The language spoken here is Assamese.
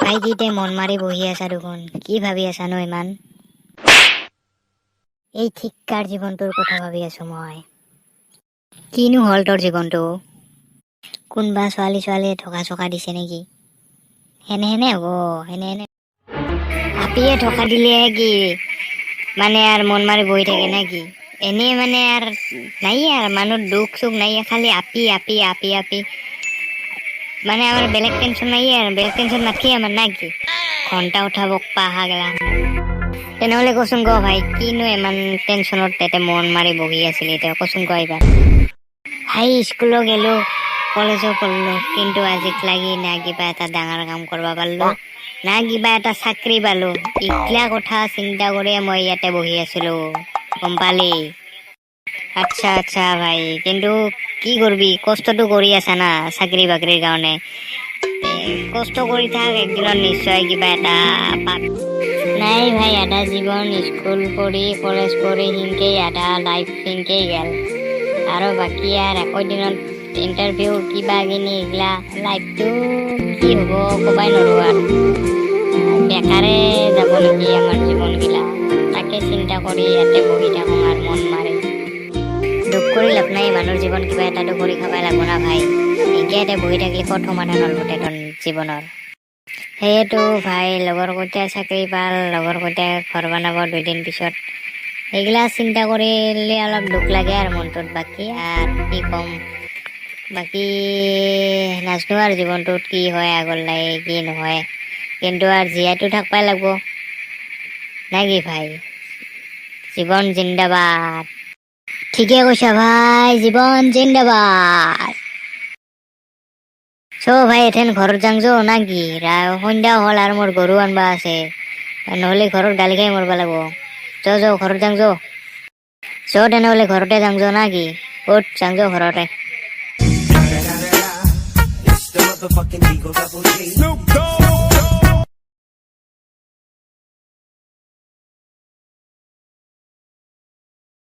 ভাইটিতে মন মাৰি বহি আছা দেখোন, কি ভাবি আছা নো ইমান? এই ঠিক্কাৰ জীৱনটোৰ কথা ভাবি আছো মই। কিনো হ'ল তোৰ জীৱনটো? কোনোবা ছোৱালীয়ে ঠকা চকা দিছে নেকি? হেনে হ'ব, হেনে আপিয়ে ঠকা দিলে কি মানে আৰু মন মাৰি বহি থাকে নেকি? এনেই মানে আৰু নাই আৰু মানুহৰ দুখ চুখ নাই, খালি আপি মানে আমাৰ বেলেগ টেনশন নাই আৰু বেলেগ টেনশন নাকি আমাৰ নাকি ঘন্টা উঠাব পাহা গেলা। তেনেহলে কচোন ক ভাই, কিনো ইমান টেনশনত তাতে মন মাৰি বহি আছিলি এতিয়া কচোন ক এইবাৰ। ভাই স্কুলো গেলো, কলেজো পঢ়লো, কিন্তু আজিক লাগি না কিবা এটা ডাঙৰ কাম কৰিব পাৰিলো, না কিবা এটা চাকৰি পালো। ইগলা কথা চিন্তা কৰিয়ে মই ইয়াতে বহি আছিলো, গম পালি? আচ্ছা ভাই, কিন্তু কি করবি, কষ্টটো কৰি আছা না চাকৰি বাকৰিৰ কাৰণে। কষ্ট কৰি থাক, একদিনত নিশ্চয় কিবা এটা পাবি। নাই ভাই, আধা জীৱন স্কুল পঢ়ি কলেজ পঢ়ি সিনকেই আধা লাইফ সিনকেই গেল, আৰু বাকী আৰ একই দিনত ইন্টাৰভিউ কিবা কিনি এগুলা লাইফটো কি হব কবাই নৰো আৰ বেকাৰে যাব নাকি আমাৰ জীবন গিলা। তাকে চিন্তা কৰি ইয়াতে বহি থাকো আৰ মন মাৰি। দুখ কৰি লাভ নাই, মানুহৰ জীৱন কিবা এটাতো কৰি খাবাই লাগব না ভাই। এতিয়া বহি থাকিলে ক'ত সমাধান হ'ল গোটেইখন জীৱনৰ। সেয়েতো ভাই, লগৰ কইটা চাকৰি পাল, লগৰ কইটা ঘৰ বনাব 2 দিন পিছত, এইগিলা চিন্তা কৰিলে অলপ দুখ লাগে আৰু মনটোত। বাকী আৰ কি কম, বাকী নাজনো আৰ জীৱনটোত কি হয় আগলৈ কি নহয়, কিন্তু আর জীয়াইতো থাকবাই লাগব নাকি ভাই? জীবন জিন্দাবাদ। ঠিকে কৈছা ভাই, জীবন জিন্দাবাদ। ভাই এথেন ঘৰত যাং যো নাকি? সন্ধ্যা হল আৰু মোৰ গৰু আনবা আছে, নহলে ঘৰত গালি খাই মৰবা লাগব। ঘৰত যাং যো তেনেহলে ঘৰতে যাং যো নাকি? উঠ যাং যো ঘৰতে। It's the motherfucking Eagle Double G. Snoop Dogg.